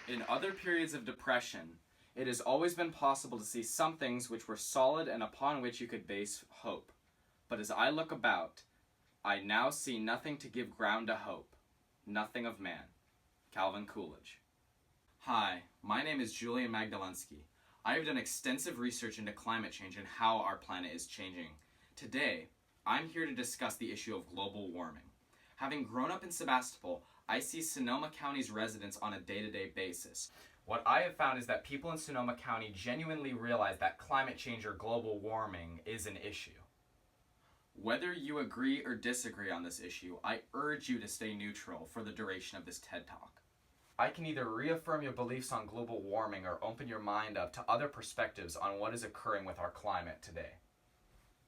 In other periods of depression, it has always been possible to see some things which were solid and upon which you could base hope. But as I look about, I now see nothing to give ground to hope. Nothing of man. Calvin Coolidge. Hi, my name is Julian Magdalensky. I have done extensive research into climate change and how our planet is changing. Today, I'm here to discuss the issue of global warming. Having grown up in Sebastopol, I see Sonoma County's residents on a day-to-day basis. What I have found is that people in Sonoma County genuinely realize that climate change or global warming is an issue. Whether you agree or disagree on this issue, I urge you to stay neutral for the duration of this TED Talk. I can either reaffirm your beliefs on global warming or open your mind up to other perspectives on what is occurring with our climate today.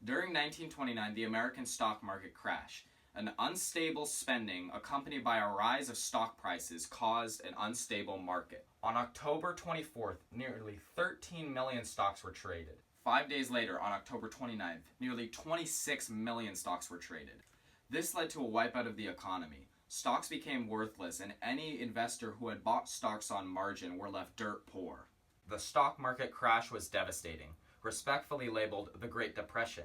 During 1929, the American stock market crashed. An unstable spending accompanied by a rise of stock prices caused an unstable market. On October 24th, nearly 13 million stocks were traded. 5 days later, on October 29th, nearly 26 million stocks were traded. This led to a wipeout of the economy. Stocks became worthless, and any investor who had bought stocks on margin were left dirt poor. The stock market crash was devastating, respectfully labeled the Great Depression.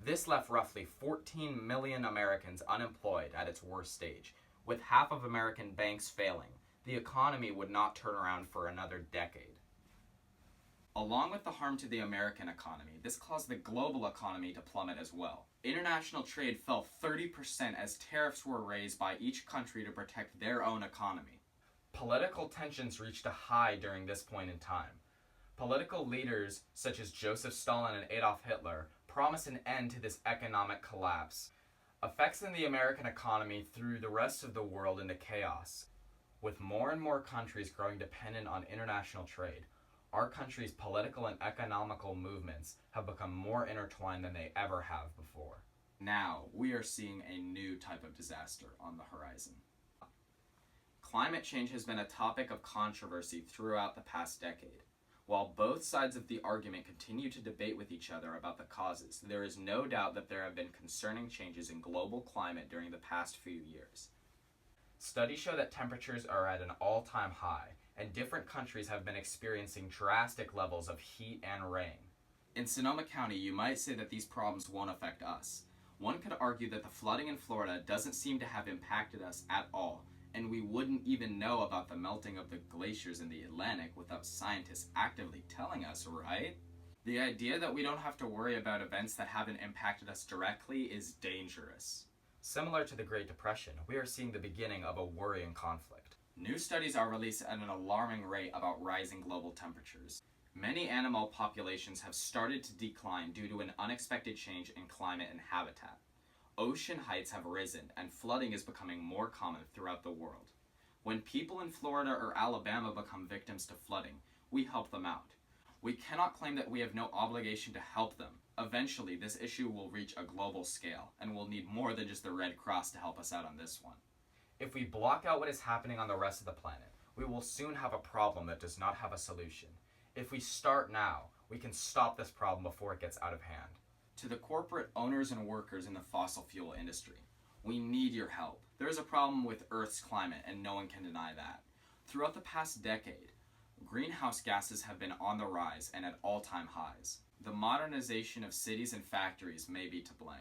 This left roughly 14 million Americans unemployed at its worst stage. With half of American banks failing, the economy would not turn around for another decade. Along with the harm to the American economy, this caused the global economy to plummet as well. International trade fell 30% as tariffs were raised by each country to protect their own economy. Political tensions reached a high during this point in time. Political leaders such as Joseph Stalin and Adolf Hitler promised an end to this economic collapse, affecting the American economy through the rest of the world into chaos. With more and more countries growing dependent on international trade, our country's political and economical movements have become more intertwined than they ever have before. Now, we are seeing a new type of disaster on the horizon. Climate change has been a topic of controversy throughout the past decade. While both sides of the argument continue to debate with each other about the causes, there is no doubt that there have been concerning changes in global climate during the past few years. Studies show that temperatures are at an all-time high, and different countries have been experiencing drastic levels of heat and rain. In Sonoma County, you might say that these problems won't affect us. One could argue that the flooding in Florida doesn't seem to have impacted us at all, and we wouldn't even know about the melting of the glaciers in the Atlantic without scientists actively telling us, right? The idea that we don't have to worry about events that haven't impacted us directly is dangerous. Similar to the Great Depression, we are seeing the beginning of a worrying conflict. New studies are released at an alarming rate about rising global temperatures. Many animal populations have started to decline due to an unexpected change in climate and habitat. Ocean heights have risen, and flooding is becoming more common throughout the world. When people in Florida or Alabama become victims to flooding, we help them out. We cannot claim that we have no obligation to help them. Eventually, this issue will reach a global scale, and we'll need more than just the Red Cross to help us out on this one. If we block out what is happening on the rest of the planet, we will soon have a problem that does not have a solution. If we start now, we can stop this problem before it gets out of hand. To the corporate owners and workers in the fossil fuel industry, we need your help. There is a problem with Earth's climate, and no one can deny that. Throughout the past decade, greenhouse gases have been on the rise and at all-time highs. The modernization of cities and factories may be to blame.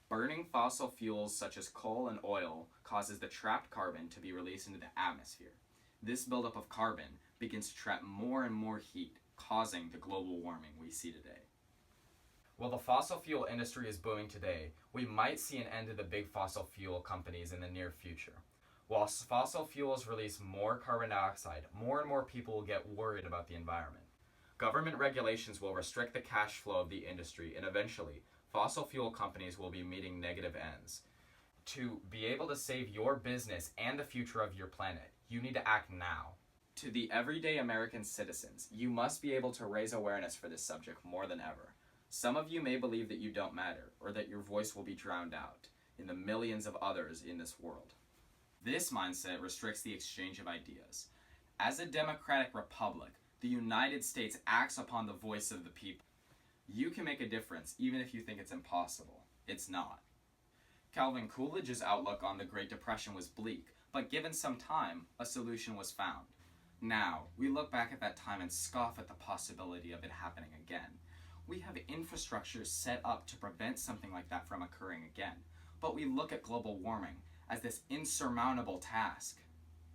Burning fossil fuels such as coal and oil causes the trapped carbon to be released into the atmosphere. This buildup of carbon begins to trap more and more heat, causing the global warming we see today. While the fossil fuel industry is booming today, we might see an end to the big fossil fuel companies in the near future. While fossil fuels release more carbon dioxide, more and more people will get worried about the environment. Government regulations will restrict the cash flow of the industry, and eventually, fossil fuel companies will be meeting negative ends. To be able to save your business and the future of your planet, you need to act now. To the everyday American citizens, you must be able to raise awareness for this subject more than ever. Some of you may believe that you don't matter, or that your voice will be drowned out in the millions of others in this world. This mindset restricts the exchange of ideas. As a democratic republic, the United States acts upon the voice of the people. You can make a difference even if you think it's impossible. It's not. Calvin Coolidge's outlook on the Great Depression was bleak, but given some time, a solution was found. Now, we look back at that time and scoff at the possibility of it happening again. We have infrastructure set up to prevent something like that from occurring again, but we look at global warming as this insurmountable task.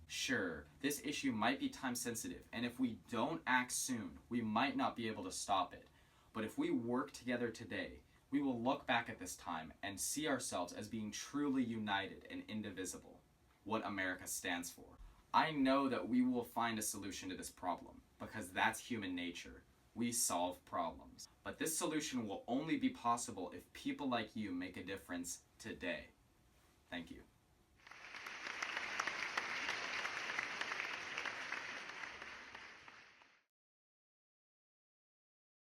Sure, this issue might be time sensitive, and if we don't act soon, we might not be able to stop it. But if we work together today, we will look back at this time and see ourselves as being truly united and indivisible, what America stands for. I know that we will find a solution to this problem, because that's human nature. We solve problems. But this solution will only be possible if people like you make a difference today. Thank you.